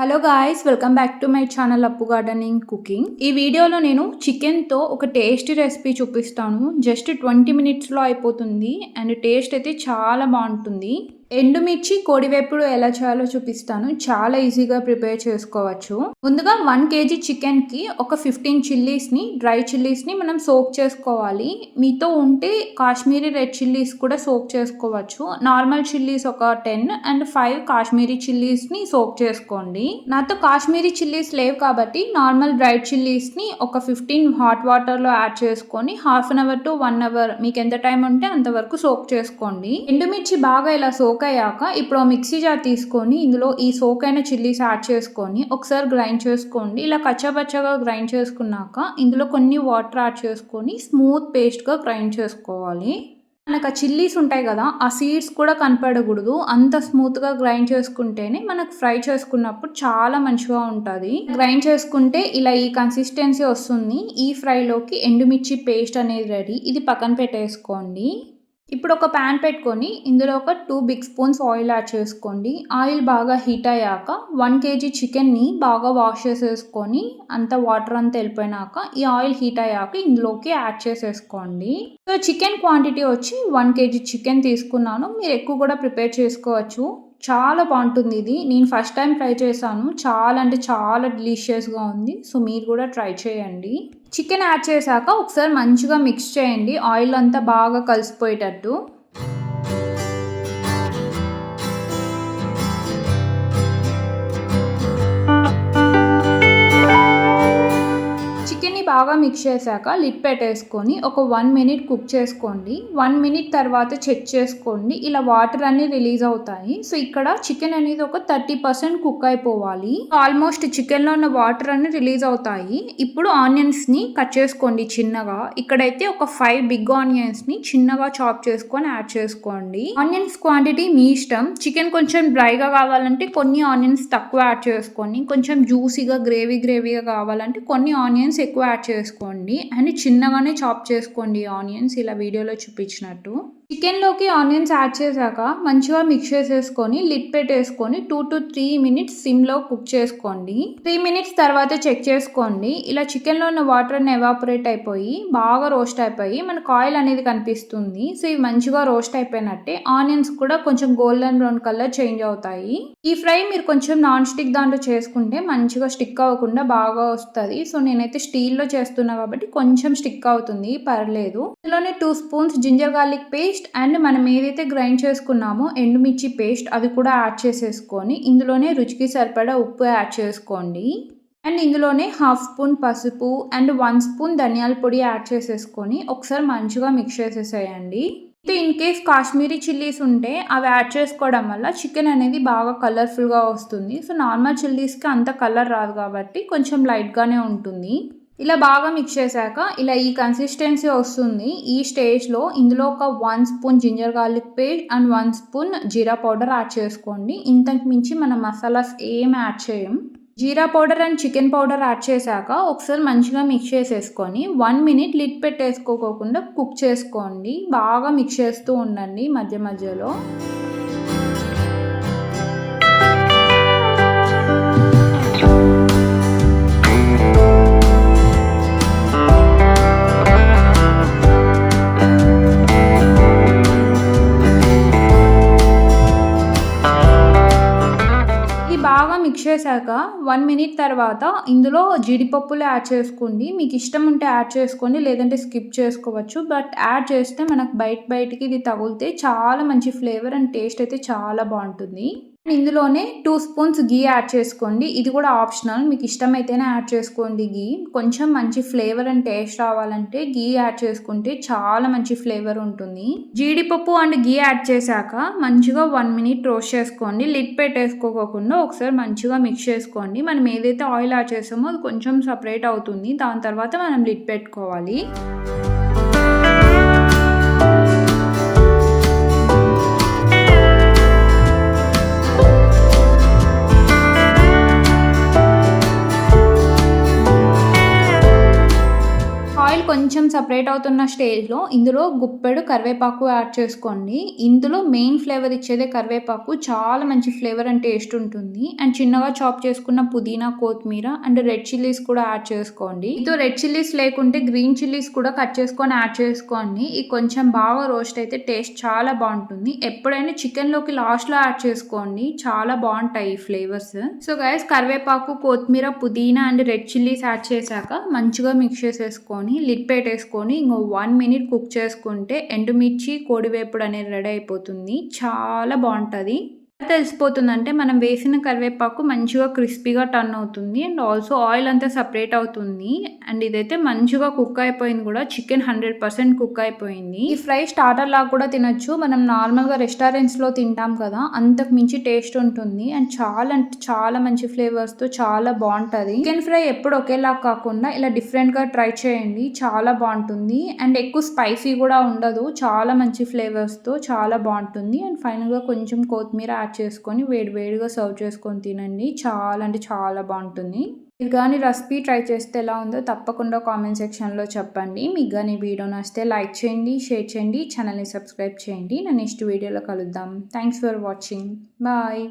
Hello guys, welcome back to my channel అప్పు gardening cooking. ఈ వీడియోలో నేను చికెన్తో ఒక టేస్టీ రెసిపీ చూపిస్తాను. జస్ట్ 20 మినిట్స్లో అయిపోతుంది అండ్ టేస్ట్ అయితే చాలా బాగుంటుంది. ఎండుమిర్చి కోడివేపుడు ఎలా చేయాలో చూపిస్తాను. చాలా ఈజీగా ప్రిపేర్ చేసుకోవచ్చు. ముందుగా 1 kg చికెన్కి ఒక 15 చిల్లీస్ని, డ్రై చిల్లీస్ని మనం సోక్ చేసుకోవాలి. మీతో ఉంటే కాశ్మీరీ రెడ్ చిల్లీస్ కూడా సోక్ చేసుకోవచ్చు. నార్మల్ చిల్లీస్ ఒక 10 అండ్ 5 కాశ్మీరీ చిల్లీస్ని సోక్ చేసుకోండి. నాతో కాశ్మీరీ చిల్లీస్ లేవు కాబట్టి నార్మల్ డ్రై చిల్లీస్ని ఒక 15 హాట్ వాటర్లో యాడ్ చేసుకొని half an hour to 1 hour మీకు ఎంత టైం ఉంటే అంతవరకు సోక్ చేసుకోండి. ఎండుమిర్చి బాగా ఇలా సోక్ అయ్యాక ఇప్పుడు మిక్సీ జార్ తీసుకొని ఇందులో ఈ సోక్ అయిన చిల్లీస్ యాడ్ చేసుకొని ఒకసారి గ్రైండ్ చేసుకోండి. ఇలా కచ్చాపచ్చగా గ్రైండ్ చేసుకున్నాక ఇందులో కొన్ని వాటర్ యాడ్ చేసుకొని స్మూత్ పేస్ట్గా గ్రైండ్ చేసుకోవాలి. మనకు ఆ చిల్లీస్ ఉంటాయి కదా, ఆ సీడ్స్ కూడా కనపడకూడదు. అంత స్మూత్గా గ్రైండ్ చేసుకుంటేనే మనకు ఫ్రై చేసుకున్నప్పుడు చాలా మంచిగా ఉంటుంది. గ్రైండ్ చేసుకుంటే ఇలా ఈ కన్సిస్టెన్సీ వస్తుంది. ఈ ఫ్రైలోకి ఎండుమిర్చి పేస్ట్ అనేది రెడీ. ఇది పక్కన పెట్టేసుకోండి. ఇప్పుడు ఒక ప్యాన్ పెట్టుకొని ఇందులో ఒక 2 బిగ్ స్పూన్స్ ఆయిల్ యాడ్ చేసుకోండి. ఆయిల్ బాగా హీట్ అయ్యాక 1 kg చికెన్ని బాగా వాష్ చేసేసుకొని అంత వాటర్ అంతా వెళ్ళిపోయినాక ఈ ఆయిల్ హీట్ అయ్యాక ఇందులోకి యాడ్ చేసేసుకోండి. సో చికెన్ క్వాంటిటీ వచ్చి 1 kg చికెన్ తీసుకున్నాను. మీరు ఎక్కువ కూడా ప్రిపేర్ చేసుకోవచ్చు. చాలా బాగుంటుంది ఇది. నేను ఫస్ట్ టైం ట్రై చేశాను. చాలా అంటే చాలా డెలిషియస్గా ఉంది. సో మీరు కూడా ట్రై చేయండి. చికెన్ యాడ్ చేశాక ఒకసారి మంచిగా మిక్స్ చేయండి. ఆయిల్ అంతా బాగా కలిసిపోయేటట్టు. బాగా మిక్స్ చేశాక లిడ్ పెట్టేసుకొని ఒక 1 మినిట్ కుక్ చేసుకోండి. 1 మినిట్ తర్వాత చెక్ చేసుకోండి. ఇలా వాటర్ అన్ని రిలీజ్ అవుతాయి. సో ఇక్కడ చికెన్ అనేది ఒక 30% కుక్ అయిపోవాలి. ఆల్మోస్ట్ చికెన్లో ఉన్న వాటర్ అన్ని రిలీజ్ అవుతాయి. ఇప్పుడు ఆనియన్స్ని కట్ చేసుకోండి చిన్నగా. ఇక్కడైతే ఒక 5 బిగ్ ఆనియన్స్ని చిన్నగా చాప్ చేసుకొని యాడ్ చేసుకోండి. ఆనియన్స్ క్వాంటిటీ మీ ఇష్టం. చికెన్ కొంచెం డ్రైగా కావాలంటే కొన్ని ఆనియన్స్ తక్కువ యాడ్ చేసుకొని, కొంచెం జ్యూసీగా గ్రేవీగా కావాలంటే కొన్ని ఆనియన్స్ ఎక్కువ యాడ్ చేసుకోండి. అండ్ చిన్నగానే చాప్ చేసుకోండి ఆనియన్స్, ఇలా వీడియోలో చూపించినట్టు. చికెన్లోకి ఆనియన్స్ యాడ్ చేశాక మంచిగా మిక్స్ చేసేసుకొని లిడ్ పెట్టేసుకొని 2 to 3 మినిట్స్ సిమ్లో కుక్ చేసుకోండి. 3 మినిట్స్ తర్వాత చెక్ చేసుకోండి. ఇలా చికెన్లో ఉన్న వాటర్ అన్ని ఎవాపరేట్ అయిపోయి బాగా రోస్ట్ అయిపోయి మనకు ఆయిల్ అనేది కనిపిస్తుంది. సో ఇవి మంచిగా రోస్ట్ అయిపోయినట్టే. ఆనియన్స్ కూడా కొంచెం గోల్డెన్ బ్రౌన్ కలర్ చేంజ్ అవుతాయి. ఈ ఫ్రై మీరు కొంచెం నాన్ స్టిక్ దాంట్లో చేసుకుంటే మంచిగా స్టిక్ అవ్వకుండా బాగా వస్తుంది. సో నేనైతే స్టీల్లో చేస్తున్నా కాబట్టి కొంచెం స్టిక్ అవుతుంది, పర్లేదు. ఇందులోనే 2 spoons ginger garlic paste and మనం ఏదైతే గ్రైండ్ చేసుకున్నామో ఎండుమిర్చి పేస్ట్ అది కూడా యాడ్ చేసేసుకొని ఇందులోనే రుచికి సరిపడా ఉప్పు యాడ్ చేసుకోండి. అండ్ ఇందులోనే హాఫ్ స్పూన్ పసుపు అండ్ 1 స్పూన్ ధనియాల పొడి యాడ్ చేసేసుకొని ఒకసారి మంచిగా మిక్స్ చేసేసేయండి. ఇన్ కేస్ కాశ్మీరీ చిల్లీస్ ఉంటే అవి యాడ్ చేసుకోవడం వల్ల చికెన్ అనేది బాగా కలర్ఫుల్గా వస్తుంది. సో నార్మల్ చిల్లీస్కి అంత కలర్ రాదు కాబట్టి కొంచెం లైట్గానే ఉంటుంది. ఇలా బాగా మిక్స్ చేశాక ఇలా ఈ కన్సిస్టెన్సీ వస్తుంది. ఈ స్టేజ్లో ఇందులో ఒక 1 spoon ginger garlic paste and 1 spoon jeera powder add చేసుకోండి. ఇంతకు మించి మనం మసాలాస్ ఏం యాడ్ చేయం. Jeera powder and chicken powder add చేశాక ఒకసారి మంచిగా మిక్స్ చేసేసుకొని 1 మినిట్ లిడ్ పెట్టేసుకోకుండా కుక్ చేసుకోండి. బాగా మిక్స్ చేస్తూ ఉండండి మధ్య మధ్యలో. బాగా మిక్స్ చేశాక 1 మినిట్ తర్వాత ఇందులో జీడిపప్పులు యాడ్ చేసుకోండి. మీకు ఇష్టం ఉంటే యాడ్ చేసుకోండి, లేదంటే స్కిప్ చేసుకోవచ్చు. బట్ యాడ్ చేస్తే మనకు బయటికి ఇది తగిలితే చాలా మంచి ఫ్లేవర్ అండ్ టేస్ట్ అయితే చాలా బాగుంటుంది. ఇందులోనే 2 స్పూన్స్ గీ యాడ్ చేసుకోండి. ఇది కూడా ఆప్షనల్, మీకు ఇష్టమైతేనే యాడ్ చేసుకోండి. గీ కొంచెం మంచి ఫ్లేవర్ అండ్ టేస్ట్ రావాలంటే గీ యాడ్ చేసుకుంటే చాలా మంచి ఫ్లేవర్ ఉంటుంది. జీడిపప్పు అండ్ గీ యాడ్ చేశాక మంచిగా 1 మినిట్ రోస్ట్ చేసుకోండి. లిడ్ పెట్టేసుకోకుండా ఒకసారి మంచిగా మిక్స్ చేసుకోండి. మనం ఏదైతే ఆయిల్ యాడ్ చేసామో అది కొంచెం సపరేట్ అవుతుంది. దాని తర్వాత మనం లిడ్ పెట్టుకోవాలి. కొంచెం సెపరేట్ అవుతున్న స్టేజ్‌లో ఇందులో గుప్పెడు కరివేపాకు యాడ్ చేసుకోండి. ఇందులో మెయిన్ ఫ్లేవర్ ఇచ్చేదే కరివేపాకు. చాలా మంచి ఫ్లేవర్ అండ్ టేస్ట్ ఉంటుంది. అండ్ చిన్నగా చాప్ చేసుకున్న పుదీనా, కొత్తిమీర అండ్ రెడ్ చిల్లీస్ కూడా యాడ్ చేసుకోండి. ఇటు రెడ్ చిల్లీస్ లేకుంటే గ్రీన్ చిల్లీస్ కూడా కట్ చేసుకొని యాడ్ చేసుకోండి. ఇది కొంచెం బాగా రోస్ట్ అయితే టేస్ట్ చాలా బాగుంటుంది. ఎప్పుడైనా చికెన్‌లోకి లాస్ట్‌లో యాడ్ చేసుకోండి. చాలా బాగుంటాయి ఈ ఫ్లేవర్స్. సో గైస్ కరివేపాకు, కొత్తిమీర, పుదీనా అండ్ రెడ్ చిల్లీస్ యాడ్ చేశాక మంచిగా మిక్స్ చేసేసుకొని లిడ్ పెట్టేసుకొని ఇంకో 1 మినిట్ కుక్ చేసుకుంటే ఎండుమిర్చి, కోడివేపుడు అనేది రెడీ అయిపోతుంది. చాలా బాగుంటుంది. తెలిసిపోతుందంటే మనం వేసిన కరివేపాకు మంచిగా క్రిస్పీగా టర్న్ అవుతుంది అండ్ ఆల్సో ఆయిల్ అంతా సెపరేట్ అవుతుంది. అండ్ ఇదైతే మంచిగా కుక్ అయిపోయింది కూడా. చికెన్ 100% కుక్ అయిపోయింది. ఈ ఫ్రై స్టార్టర్ లాగా కూడా తినొచ్చు. మనం నార్మల్గా రెస్టారెంట్స్లో తింటాం కదా, అంతకు మించి టేస్ట్ ఉంటుంది అండ్ చాలా అంటే చాలా మంచి ఫ్లేవర్స్తో చాలా బాగుంటుంది. చికెన్ ఫ్రై ఎప్పుడు ఒకేలా కాకుండా ఇలా డిఫరెంట్గా ట్రై చేయండి. చాలా బాగుంటుంది అండ్ ఎక్కువ స్పైసీ కూడా ఉండదు. చాలా మంచి ఫ్లేవర్స్తో చాలా బాగుంటుంది. అండ్ ఫైనల్గా కొంచెం కొత్తిమీర యాడ్ చేసుకొని వేడివేడిగా సర్వ్ చేసుకొని తినండి. చాలా అంటే చాలా బాగుంటుంది. మీరు కానీ రెసిపీ ట్రై చేస్తే ఎలా ఉందో తప్పకుండా కామెంట్ సెక్షన్లో చెప్పండి. మీకు కానీ వీడియో నచ్చితే లైక్ చేయండి, షేర్ చేయండి, ఛానల్ని సబ్స్క్రైబ్ చేయండి. నా నెక్స్ట్ వీడియోలో కలుద్దాం. Thanks for watching. బాయ్.